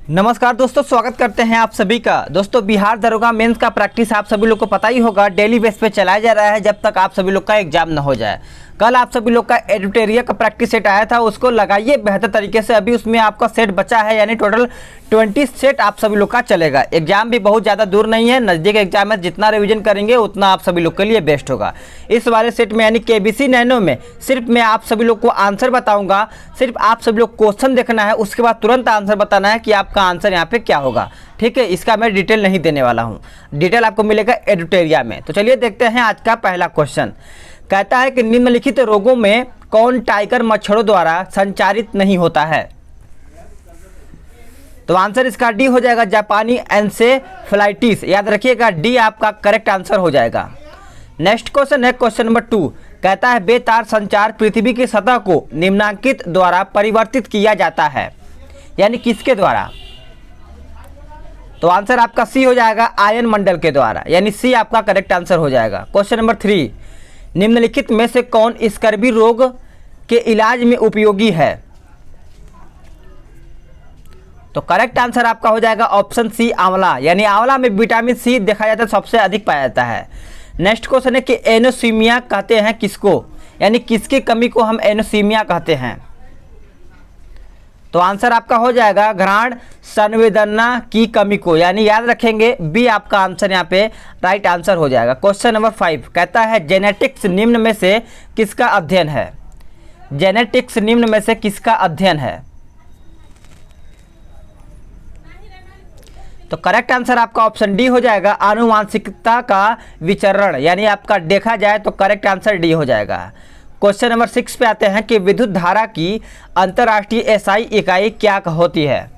नमस्कार दोस्तों, स्वागत करते हैं आप सभी का। दोस्तों, बिहार दरोगा मेंस का प्रैक्टिस आप सभी लोग को पता ही होगा, डेली बेस पे चलाया जा रहा है जब तक आप सभी लोग का एग्जाम न हो जाए। कल आप सभी लोग का एडिटोरियल का प्रैक्टिस सेट आया था, उसको लगाइए बेहतर तरीके से। अभी उसमें आपका सेट बचा है, यानी टोटल 20 सेट आप सभी लोग का चलेगा। एग्जाम भी बहुत ज़्यादा दूर नहीं है, नज़दीक एग्जाम है। जितना रिवीजन करेंगे उतना आप सभी लोग के लिए बेस्ट होगा। इस वाले सेट में यानी केबीसी नैनो में सिर्फ मैं आप सभी लोग को आंसर बताऊंगा। सिर्फ आप सभी लोग क्वेश्चन देखना है, उसके बाद तुरंत आंसर बताना है कि आपका आंसर यहाँ पे क्या होगा। ठीक है, इसका मैं डिटेल नहीं देने वाला हूँ, डिटेल आपको मिलेगा एडिटोरियल में। तो चलिए देखते हैं आज का पहला क्वेश्चन। कहता है कि निम्नलिखित रोगों में कौन टाइगर मच्छरों द्वारा संचारित नहीं होता है। तो आंसर इसका डी हो जाएगा, जापानी एन्सेफेलाइटिस। याद रखिएगा, डी आपका करेक्ट आंसर हो जाएगा। नेक्स्ट क्वेश्चन है क्वेश्चन नंबर 2। कहता है बेतार संचार पृथ्वी की सतह को निम्नांकित द्वारा परिवर्तित किया जाता है, यानी किसके द्वारा। तो आंसर आपका सी हो जाएगा, आयन मंडल के द्वारा, यानी सी आपका करेक्ट आंसर हो जाएगा। Question number 3। निम्नलिखित में से कौन स्कर्वी रोग के इलाज में उपयोगी है। तो करेक्ट आंसर आपका हो जाएगा ऑप्शन सी, आंवला। यानी आंवला में विटामिन सी देखा जाता है, सबसे अधिक पाया जाता है। नेक्स्ट क्वेश्चन है कि एनोसीमिया कहते हैं किसको, यानी किसकी कमी को हम एनोसीमिया कहते हैं। तो आंसर आपका हो जाएगा घ्राण संवेदना की कमी को, यानी याद रखेंगे बी आपका आंसर यहाँ पे राइट आंसर हो जाएगा। क्वेश्चन नंबर 5 कहता है जेनेटिक्स निम्न में से किसका अध्ययन है। जेनेटिक्स निम्न में से किसका अध्ययन है। तो करेक्ट आंसर आपका ऑप्शन डी हो जाएगा, आनुवांशिकता का विचरण, यानी आपका देखा जाए तो करेक्ट आंसर डी हो जाएगा। क्वेश्चन नंबर 6 पे आते हैं कि विद्युत धारा की अंतर्राष्ट्रीय एसआई इकाई क्या होती है।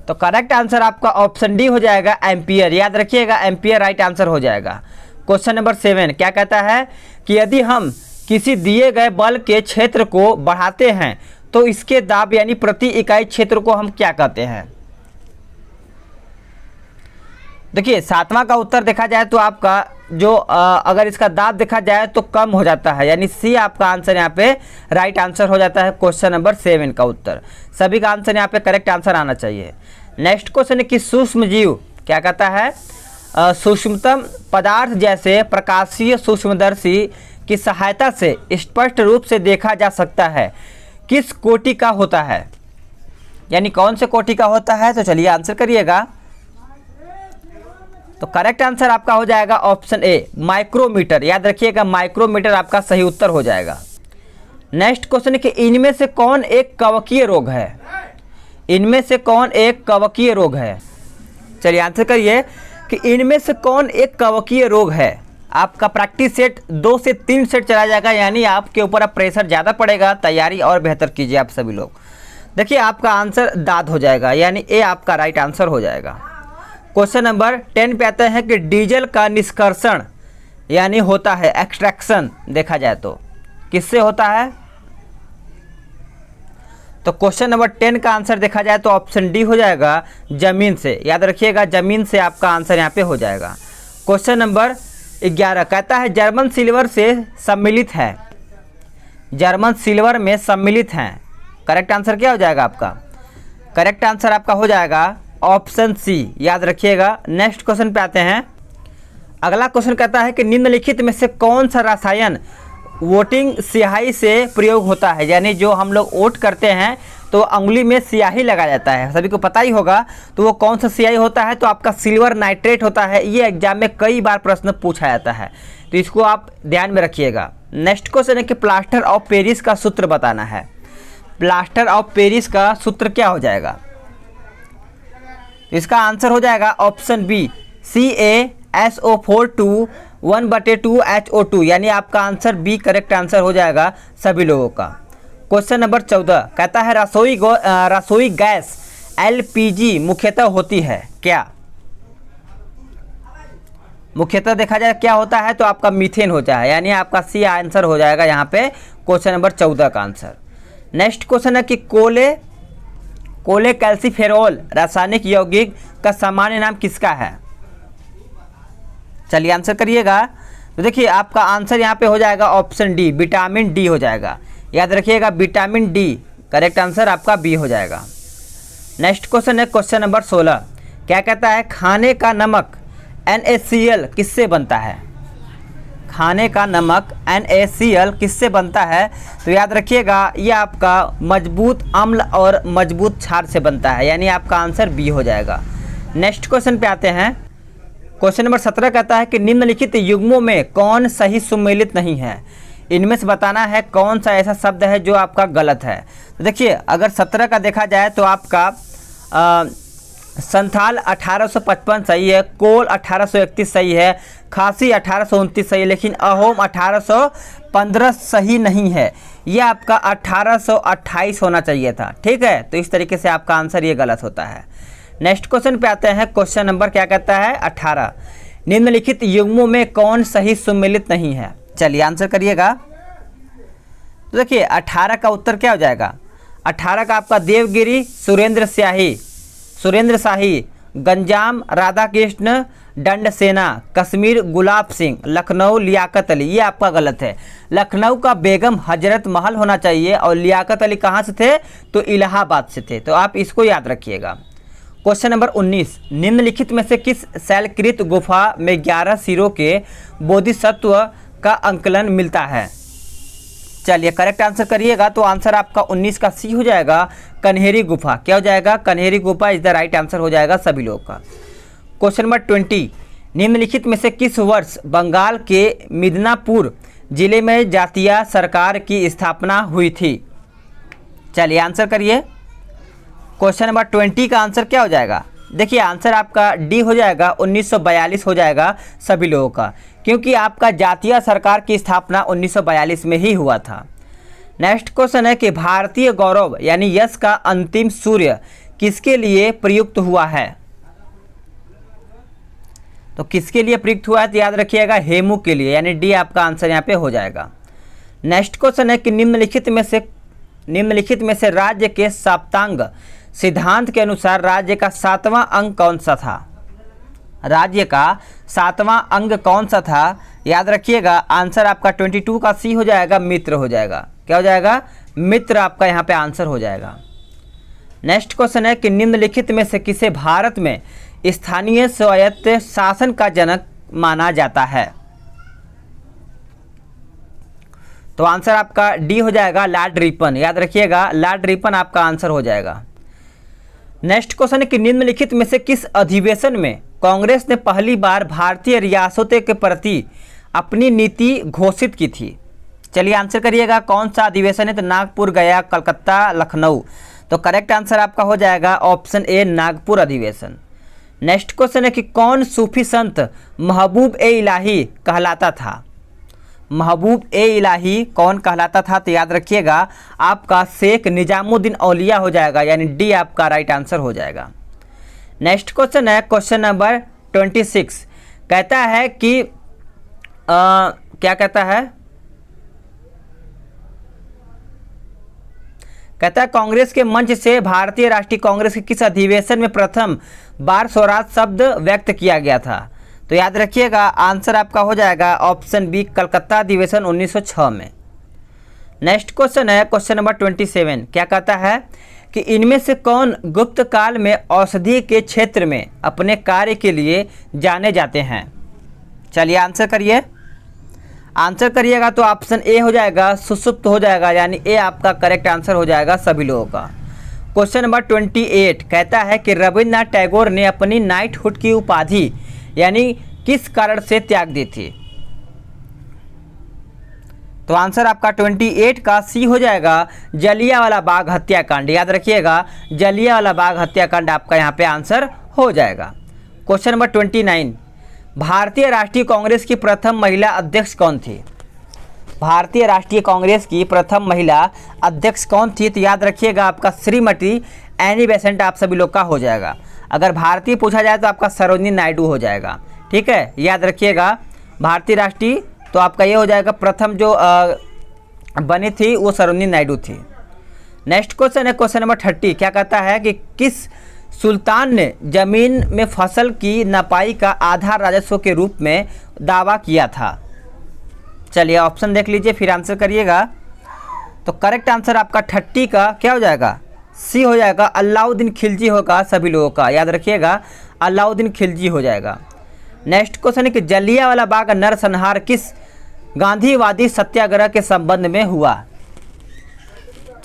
तो करेक्ट आंसर आपका ऑप्शन डी हो जाएगा, एम्पियर। याद रखिएगा, एम्पियर राइट आंसर हो जाएगा। क्वेश्चन नंबर 7 क्या कहता है कि यदि हम किसी दिए गए बल के क्षेत्र को बढ़ाते हैं तो इसके दाब यानी प्रति इकाई क्षेत्र को हम क्या कहते हैं। देखिए, 7वां का उत्तर देखा जाए तो आपका जो अगर इसका दाब देखा जाए तो कम हो जाता है, यानी सी आपका आंसर यहाँ पे राइट आंसर हो जाता है। क्वेश्चन नंबर 7 का उत्तर, सभी का आंसर यहाँ पे करेक्ट आंसर आना चाहिए। नेक्स्ट क्वेश्चन है कि सूक्ष्म जीव क्या कहता है, सूक्ष्मतम पदार्थ जैसे प्रकाशीय सूक्ष्मदर्शी की सहायता से स्पष्ट रूप से देखा जा सकता है, किस कोटि का होता है, यानी कौन से कोटि का होता है। तो चलिए आंसर करिएगा। तो करेक्ट आंसर आपका हो जाएगा ऑप्शन ए, माइक्रोमीटर। याद रखिएगा, माइक्रोमीटर आपका सही उत्तर हो जाएगा। नेक्स्ट क्वेश्चन है कि इनमें से कौन एक कवकीय रोग है। इनमें से कौन एक कवकीय रोग है। चलिए आंसर करिए कि इनमें से कौन एक कवकीय रोग है। आपका प्रैक्टिस सेट 2 से 3 सेट चला जाएगा, यानी आपके ऊपर अब प्रेशर ज़्यादा पड़ेगा। तैयारी और बेहतर कीजिए आप सभी लोग। देखिए, आपका आंसर दांत हो जाएगा, यानी ए आपका राइट आंसर हो जाएगा। क्वेश्चन नंबर 10 पे आते हैं कि डीजल का निष्कर्षण यानी होता है एक्सट्रैक्शन, देखा जाए तो किससे होता है। तो क्वेश्चन नंबर 10 का आंसर देखा जाए तो ऑप्शन डी हो जाएगा, जमीन से। याद रखिएगा, जमीन से आपका आंसर यहाँ पे हो जाएगा। क्वेश्चन नंबर 11 कहता है जर्मन सिल्वर से सम्मिलित है। जर्मन सिल्वर में सम्मिलित हैं, करेक्ट आंसर क्या हो जाएगा आपका। करेक्ट आंसर आपका हो जाएगा ऑप्शन सी। याद रखिएगा। नेक्स्ट क्वेश्चन पे आते हैं। अगला क्वेश्चन कहता है कि निम्नलिखित में से कौन सा रसायन वोटिंग स्याही से प्रयोग होता है, यानी जो हम लोग वोट करते हैं तो अंगुली में स्याही लगाया जाता है, सभी को पता ही होगा। तो वो कौन सा स्याही होता है, तो आपका सिल्वर नाइट्रेट होता है। ये एग्जाम में कई बार प्रश्न पूछा जाता है, तो इसको आप ध्यान में रखिएगा। नेक्स्ट क्वेश्चन है कि प्लास्टर ऑफ पेरिस का सूत्र बताना है। प्लास्टर ऑफ पेरिस का सूत्र क्या हो जाएगा। इसका आंसर हो जाएगा ऑप्शन बी, CaSO4 1/2HO2, यानी आपका आंसर बी करेक्ट आंसर हो जाएगा सभी लोगों का। क्वेश्चन नंबर 14 कहता है रसोई गैस LPG मुख्यतः होती है क्या। मुख्यतः देखा जाए क्या होता है, तो आपका मीथेन होता है, यानी आपका सी आंसर हो जाएगा यहाँ पे क्वेश्चन नंबर 14 का आंसर। नेक्स्ट क्वेश्चन है कि कोले कैल्सीफेरोल रासायनिक यौगिक का सामान्य नाम किसका है। चलिए आंसर करिएगा। तो देखिए, आपका आंसर यहाँ पे हो जाएगा ऑप्शन डी, विटामिन डी हो जाएगा। याद रखिएगा, विटामिन डी करेक्ट आंसर आपका बी हो जाएगा। नेक्स्ट क्वेश्चन है क्वेश्चन नंबर 16। क्या कहता है खाने का नमक NaCl किससे बनता है? खाने का नमक NaCl किससे बनता है? तो याद रखिएगा ये आपका मजबूत अम्ल और मजबूत क्षार से बनता है, यानी आपका आंसर बी हो जाएगा। नेक्स्ट क्वेश्चन पे आते हैं। क्वेश्चन नंबर 17 कहता है कि निम्नलिखित युग्मों में कौन सही सुमेलित नहीं है? इनमें से बताना है कौन सा ऐसा शब्द है जो आपका गलत है। तो देखिए अगर 17 का देखा जाए तो आपका संथाल 1855 सही है, कोल 1831 सही है, खासी 1829 सही है, लेकिन अहोम 1815 सही नहीं है। ये आपका 1828 होना चाहिए था। ठीक है, तो इस तरीके से आपका आंसर ये गलत होता है। नेक्स्ट क्वेश्चन पे आते हैं। क्वेश्चन नंबर क्या कहता है 18। निम्नलिखित युग्मों में कौन सही सुमेलित नहीं है? चलिए आंसर करिएगा। तो देखिए 18 का उत्तर क्या हो जाएगा? 18 का आपका देवगिरी सुरेंद्र शाही, गंजाम राधा कृष्ण दंडसेना, कश्मीर गुलाब सिंह, लखनऊ लियाकत अली। ये आपका गलत है। लखनऊ का बेगम हजरत महल होना चाहिए और लियाकत अली कहाँ से थे? तो इलाहाबाद से थे। तो आप इसको याद रखिएगा। Question number 19। निम्नलिखित में से किस शैलकृत गुफा में 11 सिरों के बोधिसत्व का अंकलन मिलता है? चलिए करेक्ट आंसर करिएगा। तो आंसर आपका 19 का सी हो जाएगा, कन्हेरी गुफा। क्या हो जाएगा? कन्हेरी गुफा इज द राइट आंसर हो जाएगा सभी लोग का। Question number 20। निम्नलिखित में से किस वर्ष बंगाल के मिदनापुर जिले में जातीय सरकार की स्थापना हुई थी? चलिए आंसर करिए। क्वेश्चन नंबर 20 का आंसर क्या हो जाएगा? देखिए आंसर आपका डी हो जाएगा, 1942 हो जाएगा सभी लोगों का, क्योंकि आपका जातीय सरकार की स्थापना 1942 में ही हुआ था। नेक्स्ट क्वेश्चन है कि भारतीय गौरव यानी यश का अंतिम सूर्य किसके लिए प्रयुक्त हुआ है? तो किसके लिए प्रयुक्त हुआ है? तो याद रखिएगा हेमू के लिए, यानी डी आपका आंसर यहाँ पे हो जाएगा। नेक्स्ट क्वेश्चन है कि निम्नलिखित में से राज्य के सप्तांग सिद्धांत के अनुसार राज्य का 7वां अंग कौन सा था? राज्य का 7वां अंग कौन सा था? याद रखिएगा आंसर आपका 22 का सी हो जाएगा, मित्र हो जाएगा। क्या हो जाएगा? मित्र आपका यहाँ पे आंसर हो जाएगा। नेक्स्ट क्वेश्चन है कि निम्नलिखित में से किसे भारत में स्थानीय स्वायत्त शासन का जनक माना जाता है? तो आंसर आपका डी हो जाएगा, लॉर्ड रिपन। याद रखिएगा लॉर्ड रिपन आपका आंसर हो जाएगा। नेक्स्ट क्वेश्चन है कि निम्नलिखित में से किस अधिवेशन में कांग्रेस ने पहली बार भारतीय रियासतों के प्रति अपनी नीति घोषित की थी? चलिए आंसर करिएगा। कौन सा अधिवेशन है? तो नागपुर, गया, कलकत्ता, लखनऊ। तो करेक्ट आंसर आपका हो जाएगा ऑप्शन ए, नागपुर अधिवेशन। नेक्स्ट क्वेश्चन है कि कौन सूफी संत महबूब ए इलाही कहलाता था? महबूब ए इलाही कौन कहलाता था? तो याद रखिएगा आपका शेख निजामुद्दीन औलिया हो जाएगा, यानी डी आपका राइट आंसर हो जाएगा। नेक्स्ट क्वेश्चन है क्वेश्चन नंबर 26। कहता है कि क्या कहता है? कहता है कांग्रेस के मंच से भारतीय राष्ट्रीय कांग्रेस के किस अधिवेशन में प्रथम बार स्वराज शब्द व्यक्त किया गया था? तो याद रखिएगा आंसर आपका हो जाएगा ऑप्शन बी, कलकत्ता अधिवेशन 1906 में। नेक्स्ट क्वेश्चन है क्वेश्चन नंबर 27। क्या कहता है कि इनमें से कौन गुप्त काल में औषधि के क्षेत्र में अपने कार्य के लिए जाने जाते हैं? चलिए आंसर करिए। आंसर करिएगा तो ऑप्शन ए हो जाएगा, सुषुप्त हो जाएगा, यानी ए आपका करेक्ट आंसर हो जाएगा सभी लोगों का। क्वेश्चन नंबर 28 कहता है कि रविन्द्रनाथ टैगोर ने अपनी नाइटहुड की उपाधि यानी किस कारण से त्याग दी थी? तो आंसर आपका 28 का सी हो जाएगा, जलियांवाला बाग हत्याकांड। याद रखिएगा जलियांवाला बाग हत्याकांड आपका यहाँ पे आंसर हो जाएगा। Question number 29। भारतीय राष्ट्रीय कांग्रेस की प्रथम महिला अध्यक्ष कौन थी? भारतीय राष्ट्रीय कांग्रेस की प्रथम महिला अध्यक्ष कौन थी? तो याद रखिएगा आपका श्रीमती एनी बेसेंट आप सभी लोग का हो जाएगा। अगर भारतीय पूछा जाए तो आपका सरोजिनी नायडू हो जाएगा। ठीक है, याद रखिएगा भारतीय राष्ट्रीय तो आपका ये हो जाएगा, प्रथम जो बनी थी वो सरोजिनी नायडू थी। नेक्स्ट क्वेश्चन है क्वेश्चन नंबर 30। क्या कहता है कि किस सुल्तान ने जमीन में फसल की नपाई का आधा राजस्व के रूप में दावा किया था? चलिए ऑप्शन देख लीजिए फिर आंसर करिएगा। तो करेक्ट आंसर आपका 30 का क्या हो जाएगा, सी हो जाएगा। अलाउद्दीन खिलजी होगा सभी लोगों का, याद रखिएगा अलाउद्दीन खिलजी हो जाएगा। नेक्स्ट क्वेश्चन है कि जलियांवाला बाग नरसंहार किस गांधीवादी सत्याग्रह के संबंध में हुआ।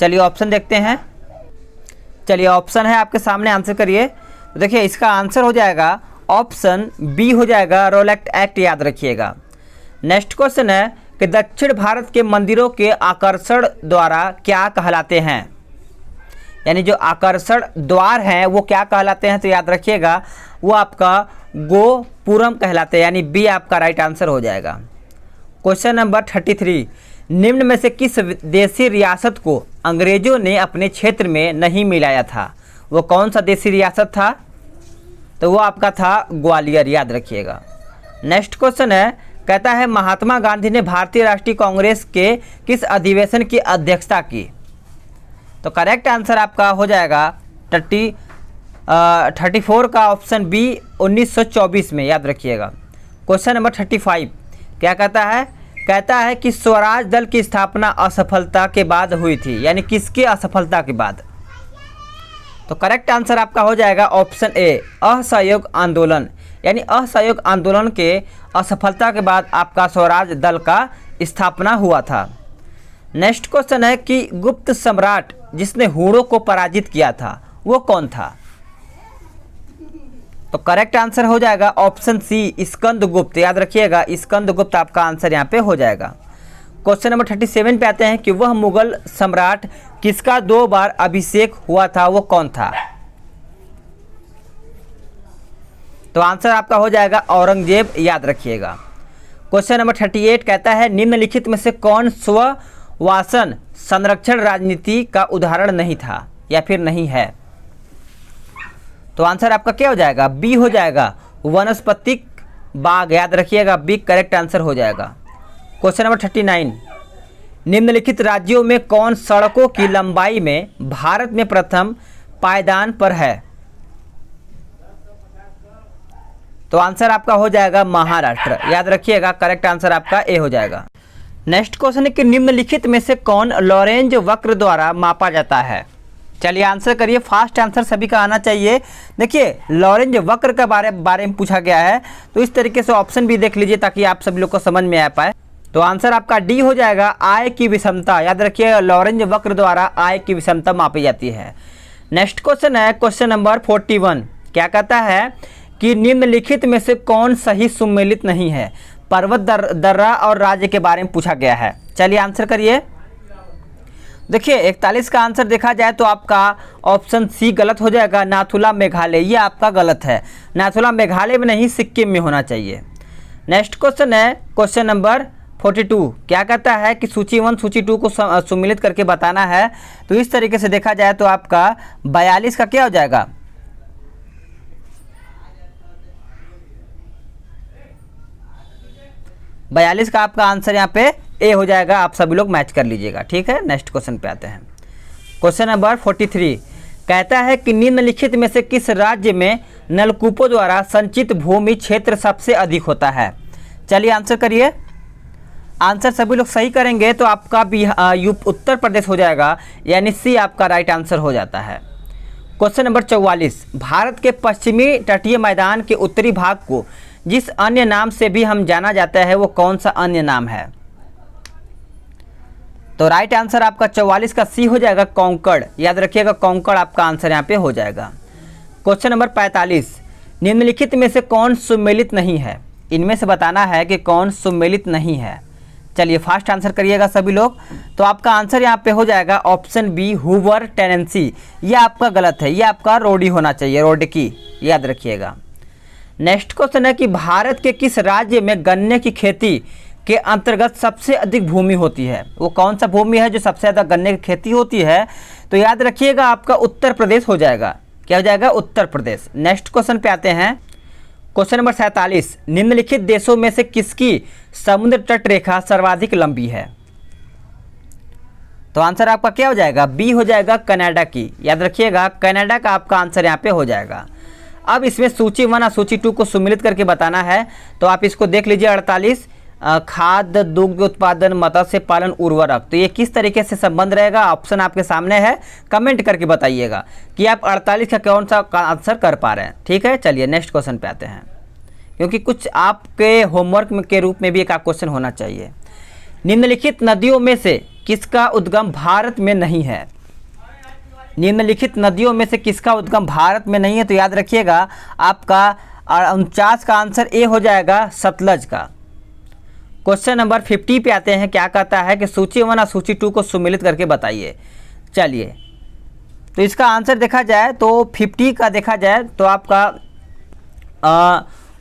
चलिए ऑप्शन देखते हैं। चलिए ऑप्शन है आपके सामने, आंसर करिए। तो देखिए इसका आंसर हो जाएगा ऑप्शन बी हो जाएगा, रोलेक्ट एक्ट, याद रखिएगा। नेक्स्ट क्वेश्चन है कि दक्षिण भारत के मंदिरों के आकर्षण द्वारा क्या कहलाते हैं, यानी जो आकर्षण द्वार हैं वो क्या कहलाते हैं, तो याद रखिएगा वो आपका गोपुरम कहलाते हैं, यानी बी आपका राइट आंसर हो जाएगा। क्वेश्चन नंबर 33, निम्न में से किस देशी रियासत को अंग्रेजों ने अपने क्षेत्र में नहीं मिलाया था, वो कौन सा देशी रियासत था, तो वो आपका था ग्वालियर, याद रखिएगा। नेक्स्ट क्वेश्चन है, कहता है महात्मा गांधी ने भारतीय राष्ट्रीय कांग्रेस के किस अधिवेशन की अध्यक्षता की, तो करेक्ट आंसर आपका हो जाएगा 34 का ऑप्शन बी 1924 में, याद रखिएगा। क्वेश्चन नंबर 35 क्या कहता है, कहता है कि स्वराज दल की स्थापना असफलता के बाद हुई थी, यानी किसकी असफलता के बाद, तो करेक्ट आंसर आपका हो जाएगा ऑप्शन ए असहयोग आंदोलन, यानी असहयोग आंदोलन के असफलता के बाद आपका स्वराज दल का स्थापना हुआ था। नेक्स्ट क्वेश्चन है कि गुप्त सम्राट जिसने हूणों को पराजित किया था वो कौन था, तो करेक्ट आंसर हो जाएगा ऑप्शन सी स्कंदगुप्त, याद रखिएगा स्कंदगुप्त आपका आंसर यहाँ पे हो जाएगा। क्वेश्चन नंबर 37 पे आते हैं कि वह मुगल सम्राट किसका 2 बार अभिषेक हुआ था, वो कौन था, तो आंसर आपका हो जाएगा औरंगजेब, याद रखिएगा। क्वेश्चन नंबर 38 कहता है निम्नलिखित में से कौन स्ववासन संरक्षण राजनीति का उदाहरण नहीं था या फिर नहीं है, तो आंसर आपका क्या हो जाएगा, बी हो जाएगा वनस्पतिक बाग, याद रखिएगा बी करेक्ट आंसर हो जाएगा। क्वेश्चन नंबर 39, निम्नलिखित राज्यों में कौन सड़कों की लंबाई में भारत में प्रथम पायदान पर है, तो आंसर आपका हो जाएगा महाराष्ट्र, याद रखिएगा करेक्ट आंसर आपका ए हो जाएगा। नेक्स्ट क्वेश्चन है कि निम्नलिखित में से कौन लॉरेंज वक्र द्वारा मापा जाता है, चलिए आंसर करिए, फास्ट आंसर सभी का आना चाहिए। देखिए लॉरेंज वक्र के बारे में पूछा गया है, तो इस तरीके से ऑप्शन भी देख लीजिए ताकि आप सभी लोग को समझ में आ पाए। तो आंसर आपका डी हो जाएगा आय की विषमता, याद रखिए लॉरेंज वक्र द्वारा आय की विषमता मापी जाती है। नेक्स्ट क्वेश्चन है क्वेश्चन नंबर 41, क्या कहता है कि निम्नलिखित में से कौन सही सुमेलित नहीं है, पर्वत दर्रा और राज्य के बारे में पूछा गया है, चलिए आंसर करिए। देखिए 41 का आंसर देखा जाए तो आपका ऑप्शन सी गलत हो जाएगा, नाथुला मेघालय, ये आपका गलत है, नाथुला मेघालय में नहीं सिक्किम में होना चाहिए। नेक्स्ट क्वेश्चन है क्वेश्चन नंबर 42, क्या कहता है कि सूची 1 सूची 2 को सुमिलित करके बताना है, तो इस तरीके से देखा जाए तो आपका 42 का क्या हो जाएगा, बयालीस का आपका आंसर यहाँ पे ए हो जाएगा, आप सभी लोग मैच कर लीजिएगा, ठीक है। नेक्स्ट क्वेश्चन पे आते हैं। क्वेश्चन नंबर 43 कहता है कि निम्नलिखित में से किस राज्य में नलकूपों द्वारा संचित भूमि क्षेत्र सबसे अधिक होता है, चलिए आंसर करिए। आंसर सभी लोग सही करेंगे तो आपका उत्तर प्रदेश हो जाएगा, यानी सी आपका राइट आंसर हो जाता है। क्वेश्चन नंबर 44 भारत के पश्चिमी तटीय मैदान के उत्तरी भाग को जिस अन्य नाम से भी हम जाना जाता है वो कौन सा अन्य नाम है, तो राइट आंसर आपका 44 का सी हो जाएगा कोंकण, याद रखिएगा कोंकण आपका आंसर यहाँ पे हो जाएगा। क्वेश्चन नंबर 45 निम्नलिखित में से कौन सुमेलित नहीं है, इनमें से बताना है कि कौन सुमेलित नहीं है, चलिए फास्ट आंसर करिएगा सभी लोग। तो आपका आंसर यहाँ पे हो जाएगा ऑप्शन बी हूवर टेनेंसी, ये आपका गलत है, ये आपका रोडी होना चाहिए, रोडकी, याद रखिएगा। नेक्स्ट क्वेश्चन है कि भारत के किस राज्य में गन्ने की खेती के अंतर्गत सबसे अधिक भूमि होती है, वो कौन सा भूमि है जो सबसे ज़्यादा गन्ने की खेती होती है, तो याद रखिएगा आपका उत्तर प्रदेश हो जाएगा, क्या हो जाएगा उत्तर प्रदेश। नेक्स्ट क्वेश्चन पे आते हैं। क्वेश्चन नंबर 47 निम्नलिखित देशों में से किसकी समुद्र तट रेखा सर्वाधिक लंबी है, तो आंसर आपका क्या हो जाएगा, बी हो जाएगा कनाडा की, याद रखिएगा कनाडा का आपका आंसर यहाँ पे हो जाएगा। अब इसमें सूची 1 और सूची 2 को सुमिलित करके बताना है, तो आप इसको देख लीजिए 48 खाद्य, दुग्ध उत्पादन, मत्स्य पालन, उर्वरक। तो ये किस तरीके से संबंध रहेगा? ऑप्शन आपके सामने है, कमेंट करके बताइएगा कि आप 48 का कौन सा आंसर कर पा रहे हैं। ठीक है, चलिए नेक्स्ट क्वेश्चन पे आते हैं, क्योंकि कुछ आपके होमवर्क के रूप में भी एक क्वेश्चन होना चाहिए। निम्नलिखित नदियों में से किसका उद्गम भारत में नहीं है? निम्नलिखित नदियों में से किसका उद्गम भारत में नहीं है? तो याद रखिएगा आपका 49 का आंसर ए हो जाएगा, सतलज का। क्वेश्चन नंबर 50 पे आते हैं। क्या कहता है कि सूची 1 और सूची 2 को सुमेलित करके बताइए। चलिए, तो इसका आंसर देखा जाए तो 50 का देखा जाए तो आपका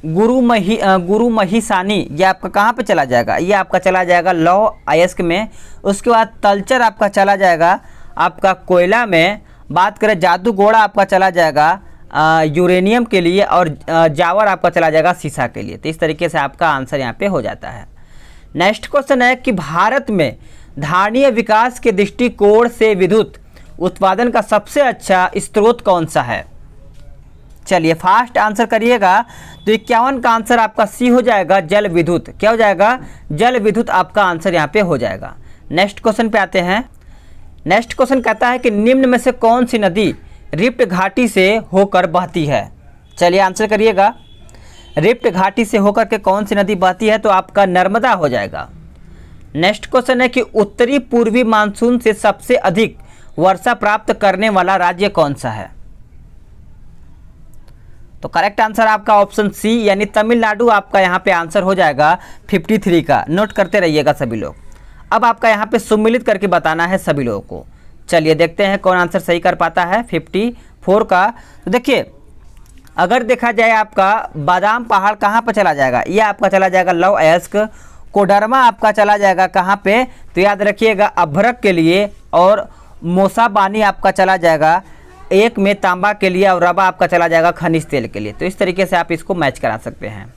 गुरु महिसानी, ये आपका कहाँ पे चला जाएगा? ये आपका चला जाएगा लौ अयस्क में। उसके बाद तलचर आपका चला जाएगा आपका कोयला में। बात करें जादूगोड़ा आपका चला जाएगा यूरेनियम के लिए, और जावर आपका चला जाएगा सीसा के लिए। तो इस तरीके से आपका आंसर यहाँ पे हो जाता है। नेक्स्ट क्वेश्चन है कि भारत में धारणीय विकास के दृष्टिकोण से विद्युत उत्पादन का सबसे अच्छा स्रोत कौन सा है? चलिए फास्ट आंसर करिएगा। तो 51 का आंसर आपका सी हो जाएगा, जल विद्युत। क्या हो जाएगा? जल विद्युत आपका आंसर यहाँ पे हो जाएगा। नेक्स्ट क्वेश्चन पे आते हैं। नेक्स्ट क्वेश्चन कहता है कि निम्न में से कौन सी नदी रिफ्ट घाटी से होकर बहती है? चलिए आंसर करिएगा। रिफ्ट घाटी से होकर के कौन सी नदी बहती है? तो आपका नर्मदा हो जाएगा। नेक्स्ट क्वेश्चन है कि उत्तरी पूर्वी मानसून से सबसे अधिक वर्षा प्राप्त करने वाला राज्य कौन सा है? तो करेक्ट आंसर आपका ऑप्शन सी यानी तमिलनाडु आपका यहाँ पे आंसर हो जाएगा 53 का। नोट करते रहिएगा सभी लोग। अब आपका यहाँ पे सम्मिलित करके बताना है सभी लोगों को। चलिए देखते हैं कौन आंसर सही कर पाता है 54 का। तो देखिए, अगर देखा जाए आपका बादाम पहाड़ कहाँ पर चला जाएगा? ये आपका चला जाएगा लौ अयस्क। कोडरमा आपका चला जाएगा कहाँ पे? तो याद रखिएगा अभ्रक के लिए। और मोसाबानी आपका चला जाएगा एक में तांबा के लिए, और रबा आपका चला जाएगा खनिज तेल के लिए। तो इस तरीके से आप इसको मैच करा सकते हैं।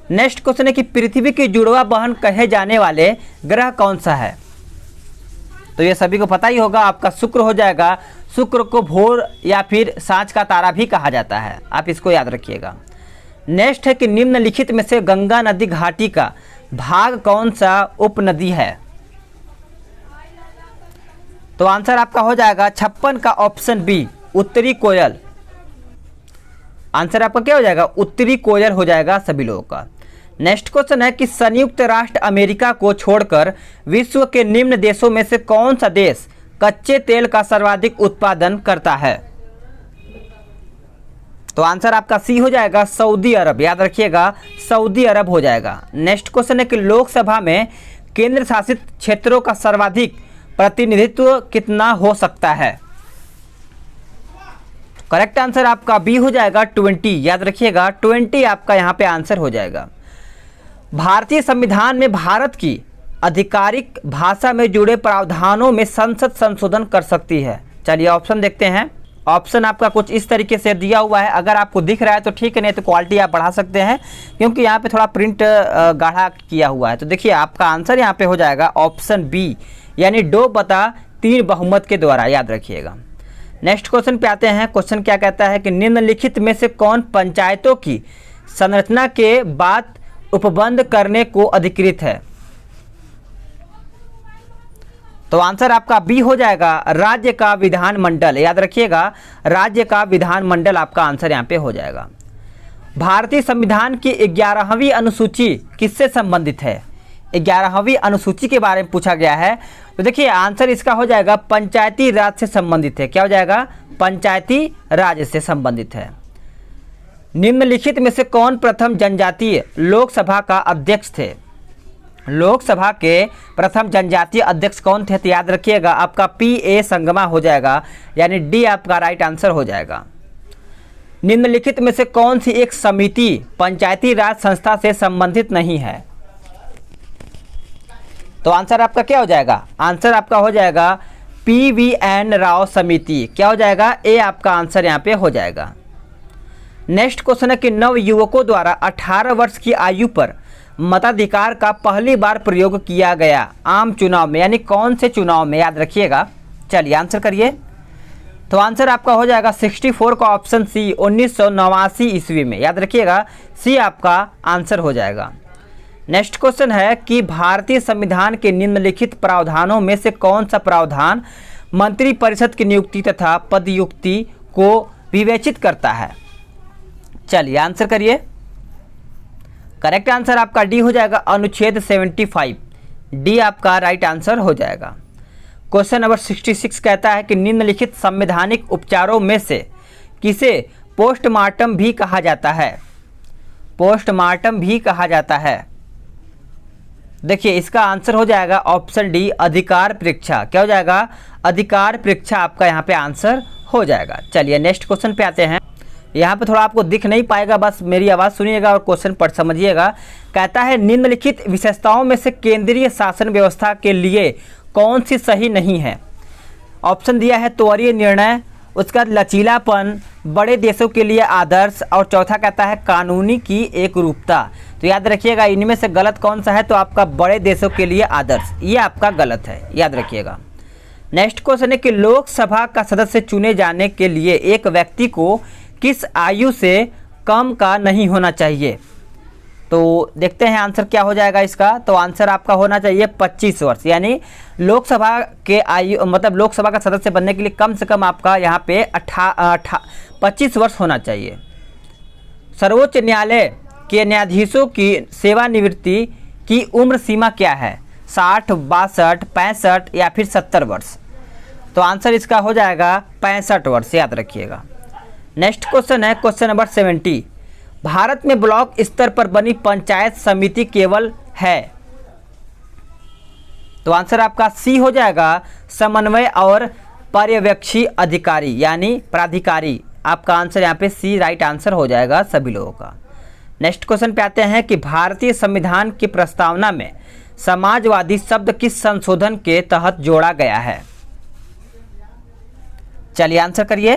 नेक्स्ट क्वेश्चन है कि पृथ्वी की जुड़वा बहन कहे जाने वाले ग्रह कौन सा है? तो ये सभी को पता ही होगा, आपका शुक्र हो जाएगा। शुक्र को भोर या फिर सांझ का तारा भी कहा जाता है, आप इसको याद रखिएगा। नेक्स्ट है कि निम्नलिखित में से गंगा नदी घाटी का भाग कौन सा उपनदी है? तो आंसर आपका हो जाएगा 56 का ऑप्शन बी, उत्तरी कोयल। आंसर आपका क्या हो जाएगा? उत्तरी कोयल हो जाएगा सभी लोगों का। नेक्स्ट क्वेश्चन है कि संयुक्त राष्ट्र अमेरिका को छोड़कर विश्व के निम्न देशों में से कौन सा देश कच्चे तेल का सर्वाधिक उत्पादन करता है? तो आंसर आपका सी हो जाएगा, सऊदी अरब। याद रखिएगा सऊदी अरब हो जाएगा। नेक्स्ट क्वेश्चन है कि लोकसभा में केंद्र शासित क्षेत्रों का सर्वाधिक प्रतिनिधित्व कितना हो सकता है? करेक्ट आंसर आपका बी हो जाएगा 20। याद रखिएगा 20 आपका यहाँ पे आंसर हो जाएगा। भारतीय संविधान में भारत की आधिकारिक भाषा में जुड़े प्रावधानों में संसद संशोधन कर सकती है। चलिए ऑप्शन देखते हैं। ऑप्शन आपका कुछ इस तरीके से दिया हुआ है। अगर आपको दिख रहा है तो ठीक है, नहीं तो क्वालिटी आप बढ़ा सकते हैं, क्योंकि यहाँ पे थोड़ा प्रिंट गाढ़ा किया हुआ है। तो देखिए आपका आंसर यहाँ पे हो जाएगा ऑप्शन बी यानी 2/3 बहुमत के द्वारा। याद रखिएगा। नेक्स्ट क्वेश्चन पे आते हैं। क्वेश्चन क्या कहता है कि निम्नलिखित में से कौन पंचायतों की संरचना के बाद उपबंध करने को अधिकृत है? तो आंसर आपका बी हो जाएगा, राज्य का विधानमंडल। याद रखिएगा राज्य का विधानमंडल आपका आंसर यहाँ पे हो जाएगा। भारतीय संविधान की 11वीं अनुसूची किससे संबंधित है? 11वीं अनुसूची के बारे में पूछा गया है। तो देखिए आंसर इसका हो जाएगा पंचायती राज से संबंधित है। क्या हो जाएगा? पंचायती राज से संबंधित है। निम्नलिखित में से कौन प्रथम जनजातीय लोकसभा का अध्यक्ष थे? लोकसभा के प्रथम जनजातीय अध्यक्ष कौन थे? तो याद रखिएगा आपका पी.ए. संगमा हो जाएगा, यानी डी आपका राइट आंसर हो जाएगा। निम्नलिखित में से कौन सी एक समिति पंचायती राज संस्था से संबंधित नहीं है? तो आंसर आपका क्या हो जाएगा? आंसर आपका हो जाएगा पी.वी.एन. राव समिति। क्या हो जाएगा? ए आपका आंसर यहाँ पे हो जाएगा। नेक्स्ट क्वेश्चन है कि नव युवकों द्वारा 18 वर्ष की आयु पर मताधिकार का पहली बार प्रयोग किया गया आम चुनाव में, यानी कौन से चुनाव में? याद रखिएगा। चलिए आंसर करिए। तो आंसर आपका हो जाएगा 64 का ऑप्शन सी, 1989 ईस्वी में। याद रखिएगा सी आपका आंसर हो जाएगा। नेक्स्ट क्वेश्चन है कि भारतीय संविधान के निम्नलिखित प्रावधानों में से कौन सा प्रावधान मंत्रिपरिषद की नियुक्ति तथा पदयुक्ति को विवेचित करता है? चलिए आंसर करिए। करेक्ट आंसर आपका डी हो जाएगा, अनुच्छेद 75। डी आपका राइट आंसर हो जाएगा। क्वेश्चन नंबर 66 कहता है कि निम्नलिखित संवैधानिक उपचारों में से किसे पोस्टमार्टम भी कहा जाता है? पोस्टमार्टम भी कहा जाता है। देखिए इसका आंसर हो जाएगा ऑप्शन डी, अधिकार परीक्षा। क्या हो जाएगा? अधिकार परीक्षा आपका यहाँ पे आंसर हो जाएगा। चलिए नेक्स्ट क्वेश्चन पे आते हैं। यहाँ पे थोड़ा आपको दिख नहीं पाएगा, बस मेरी आवाज़ सुनिएगा और क्वेश्चन पढ़ समझिएगा। कहता है निम्नलिखित विशेषताओं में से केंद्रीय शासन व्यवस्था के लिए कौन सी सही नहीं है? ऑप्शन दिया है त्वरीय निर्णय, उसका लचीलापन, बड़े देशों के लिए आदर्श, और चौथा कहता है कानूनी की एकरूपता। तो याद रखिएगा इनमें से गलत कौन सा है, तो आपका बड़े देशों के लिए आदर्श, ये आपका गलत है, याद रखिएगा। नेक्स्ट क्वेश्चन है कि लोकसभा का सदस्य चुने जाने के लिए एक व्यक्ति को किस आयु से कम का नहीं होना चाहिए? तो देखते हैं आंसर क्या हो जाएगा इसका। तो आंसर आपका होना चाहिए 25 वर्ष, यानी लोकसभा के आयु मतलब लोकसभा का सदस्य बनने के लिए कम से कम आपका यहाँ पे 25 वर्ष होना चाहिए। सर्वोच्च न्यायालय के न्यायाधीशों की सेवानिवृत्ति की उम्र सीमा क्या है? 60, 62, 65 या फिर 70 वर्ष? तो आंसर इसका हो जाएगा 65 वर्ष, याद रखिएगा। नेक्स्ट क्वेश्चन है क्वेश्चन नंबर 70। भारत में ब्लॉक स्तर पर बनी पंचायत समिति केवल है? तो आंसर आपका सी हो जाएगा, समन्वय और पर्यवेक्षी अधिकारी यानी प्राधिकारी। आपका आंसर यहाँ पे सी राइट आंसर हो जाएगा सभी लोगों का। नेक्स्ट क्वेश्चन पे आते हैं कि भारतीय संविधान की प्रस्तावना में समाजवादी शब्द किस संशोधन के तहत जोड़ा गया है? चलिए आंसर करिए।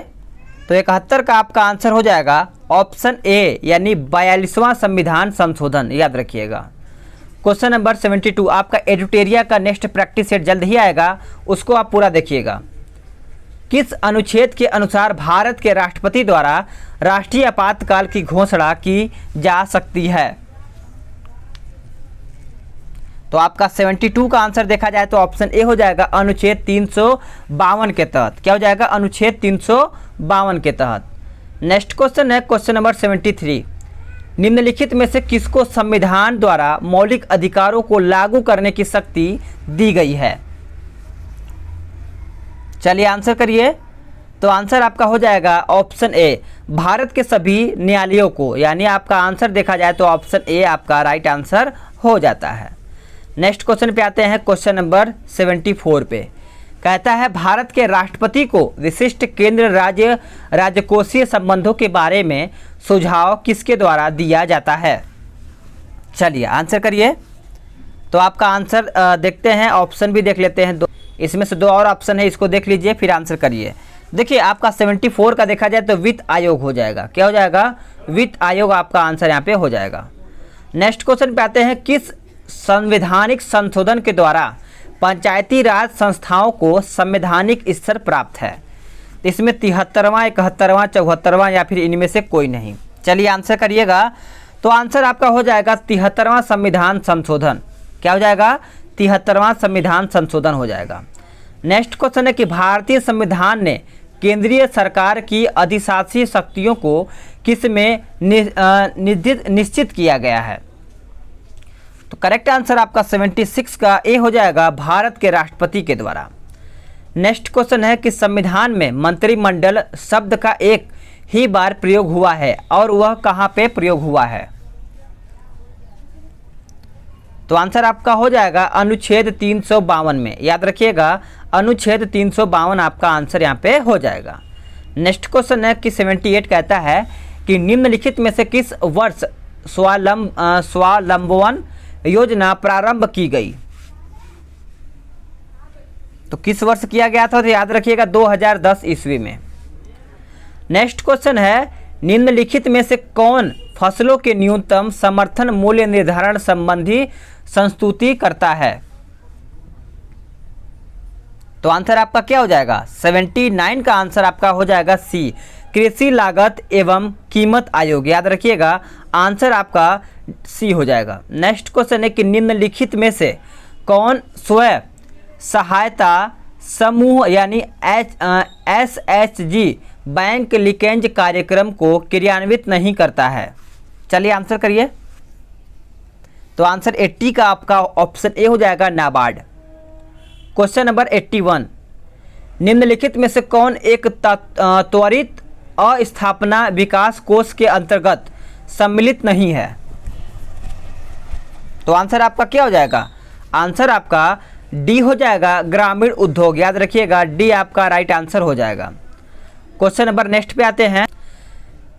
तो 71 का आपका आंसर हो जाएगा ऑप्शन ए, यानी 42वां संविधान संशोधन, याद रखिएगा। क्वेश्चन नंबर 72 आपका एडुटेरिया का नेक्स्ट प्रैक्टिस सेट जल्द ही आएगा, उसको आप पूरा देखिएगा। किस अनुच्छेद के अनुसार भारत के राष्ट्रपति द्वारा राष्ट्रीय आपातकाल की घोषणा की जा सकती है? तो आपका 72 का आंसर देखा जाए तो ऑप्शन ए हो जाएगा, अनुच्छेद 352 के तहत। क्या हो जाएगा? अनुच्छेद 352 के तहत। नेक्स्ट क्वेश्चन है क्वेश्चन नंबर 73। निम्नलिखित में से किसको संविधान द्वारा मौलिक अधिकारों को लागू करने की शक्ति दी गई है? चलिए आंसर करिए। तो आंसर आपका हो जाएगा ऑप्शन ए, भारत के सभी न्यायालयों को, यानी आपका आंसर देखा जाए तो ऑप्शन ए आपका राइट आंसर हो जाता है। नेक्स्ट क्वेश्चन पे आते हैं क्वेश्चन नंबर 74 पे। कहता है भारत के राष्ट्रपति को विशिष्ट केंद्र राज्य राजकोषीय संबंधों के बारे में सुझाव किसके द्वारा दिया जाता है? चलिए आंसर करिए। तो आपका आंसर देखते हैं, ऑप्शन भी देख लेते हैं। इसमें से 2 और ऑप्शन है, इसको देख लीजिए फिर आंसर करिए। देखिए आपका 74 का देखा जाए तो वित्त आयोग हो जाएगा। क्या हो जाएगा? वित्त आयोग आपका आंसर यहाँ पे हो जाएगा। नेक्स्ट क्वेश्चन पे आते हैं, किस संवैधानिक संशोधन के द्वारा पंचायती राज संस्थाओं को संवैधानिक स्तर प्राप्त है? इसमें 73वां, 71वां, 74वां या फिर इनमें से कोई नहीं? चलिए आंसर करिएगा। तो आंसर आपका हो जाएगा 73वां संविधान संशोधन। क्या हो जाएगा? 73वां संविधान संशोधन हो जाएगा। नेक्स्ट क्वेश्चन है कि भारतीय संविधान ने केंद्रीय सरकार की अधिशासी शक्तियों को किस में निश्चित किया गया है? तो करेक्ट आंसर आपका 76 का ए हो जाएगा, भारत के राष्ट्रपति के द्वारा। नेक्स्ट क्वेश्चन है कि संविधान में मंत्रिमंडल शब्द का एक ही बार प्रयोग हुआ है और वह कहाँ पे प्रयोग हुआ है? तो आंसर आपका हो जाएगा अनुच्छेद 352 में, याद रखिएगा अनुच्छेद 352 आपका आंसर यहाँ पे हो जाएगा। नेक्स्ट क्वेश्चन है कि 78 कहता है कि निम्नलिखित में से किस वर्ष स्वावलंबन योजना प्रारंभ की गई? तो किस वर्ष किया गया था? तो याद रखिएगा 2010 ईस्वी में। नेक्स्ट क्वेश्चन है, निम्नलिखित में से कौन फसलों के न्यूनतम समर्थन मूल्य निर्धारण संबंधी संस्तुति करता है? तो आंसर आपका क्या हो जाएगा? 79 का आंसर आपका हो जाएगा सी, कृषि लागत एवं कीमत आयोग। याद रखिएगा आंसर आपका सी हो जाएगा। नेक्स्ट क्वेश्चन है कि निम्नलिखित में से कौन स्वयं सहायता समूह यानी SHG बैंक लीकेज कार्यक्रम को क्रियान्वित नहीं करता है? चलिए आंसर करिए। तो आंसर 80 का आपका ऑप्शन ए हो जाएगा, नाबार्ड। क्वेश्चन नंबर 81, निम्नलिखित में से कौन एक त्वरित अस्थापना विकास कोष के अंतर्गत सम्मिलित नहीं है? तो आंसर आपका क्या हो जाएगा? आंसर आपका डी हो जाएगा, ग्रामीण उद्योग। याद रखिएगा, डी आपका राइट आंसर हो जाएगा। क्वेश्चन नंबर नेक्स्ट पे आते हैं।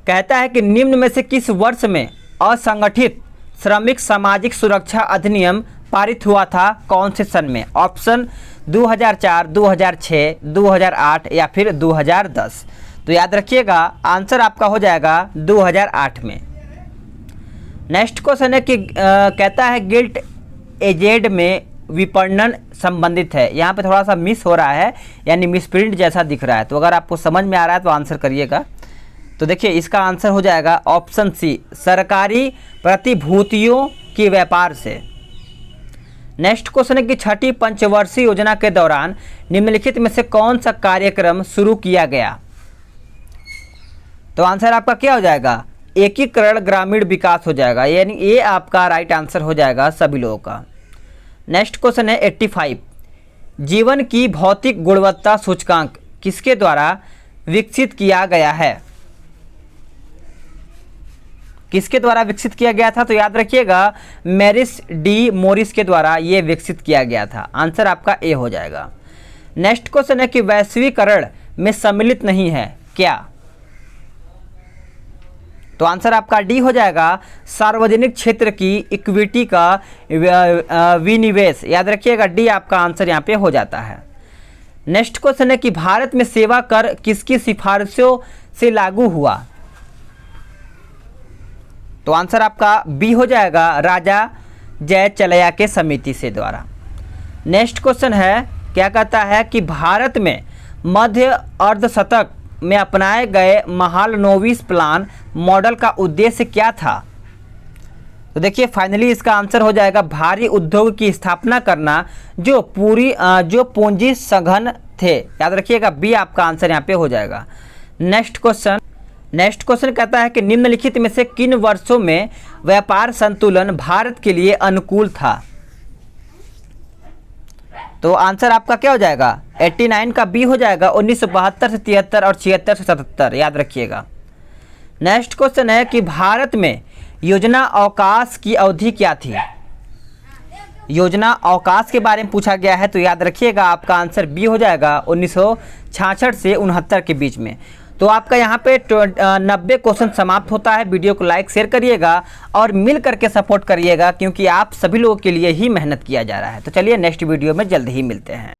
कहता है कि निम्न में से किस वर्ष में असंगठित श्रमिक सामाजिक सुरक्षा अधिनियम पारित हुआ था? कौन से सन में? ऑप्शन 2004, 2006, 2008 या फिर 2010। तो याद रखिएगा, आंसर आपका हो जाएगा 2008 में। नेक्स्ट क्वेश्चन है कि कहता है गिल्ट एजेड में विपणन संबंधित है। यहाँ पे थोड़ा सा मिस हो रहा है, यानी मिसप्रिंट जैसा दिख रहा है। तो अगर आपको समझ में आ रहा है तो आंसर करिएगा। तो देखिए, इसका आंसर हो जाएगा ऑप्शन सी, सरकारी प्रतिभूतियों के व्यापार से। नेक्स्ट क्वेश्चन है कि छठी पंचवर्षीय योजना के दौरान निम्नलिखित में से कौन सा कार्यक्रम शुरू किया गया? तो आंसर आपका क्या हो जाएगा? एकीकरण ग्रामीण विकास हो जाएगा, यानी ये आपका राइट आंसर हो जाएगा सभी लोगों का। नेक्स्ट क्वेश्चन है 85, जीवन की भौतिक गुणवत्ता सूचकांक किसके द्वारा विकसित किया गया है? किसके द्वारा विकसित किया गया था? तो याद रखिएगा, मैरिस डी मोरिस के द्वारा ये विकसित किया गया था। आंसर आपका ए हो जाएगा। नेक्स्ट क्वेश्चन है कि वैश्वीकरण में सम्मिलित नहीं है क्या? तो आंसर आपका डी हो जाएगा, सार्वजनिक क्षेत्र की इक्विटी का विनिवेश। याद रखिएगा, डी आपका आंसर यहाँ पे हो जाता है। नेक्स्ट क्वेश्चन है कि भारत में सेवा कर किसकी सिफारिशों से लागू हुआ? तो आंसर आपका बी हो जाएगा, राजा जय चलैया के समिति से द्वारा। नेक्स्ट क्वेश्चन है, क्या कहता है कि भारत में मध्य अर्धशतक में अपनाए गए महालनोबिस प्लान मॉडल का उद्देश्य क्या था? तो देखिए, फाइनली इसका आंसर हो जाएगा, भारी उद्योग की स्थापना करना जो पूंजी सघन थे। याद रखिएगा, बी आपका आंसर यहाँ पे हो जाएगा। नेक्स्ट क्वेश्चन कहता है कि निम्नलिखित में से किन वर्षों में व्यापार संतुलन भारत के लिए अनुकूल था? तो आंसर आपका क्या हो जाएगा? 89 का बी हो जाएगा, 1972 से 73 और 76 से 77। याद रखिएगा। नेक्स्ट क्वेश्चन है कि भारत में योजना अवकाश की अवधि क्या थी? योजना अवकाश के बारे में पूछा गया है। तो याद रखिएगा, आपका आंसर बी हो जाएगा, 1966 से 69 के बीच में। तो आपका यहाँ पे 90 क्वेश्चन समाप्त होता है। वीडियो को लाइक शेयर करिएगा और मिल करके सपोर्ट करिएगा, क्योंकि आप सभी लोगों के लिए ही मेहनत किया जा रहा है। तो चलिए नेक्स्ट वीडियो में जल्द ही मिलते हैं।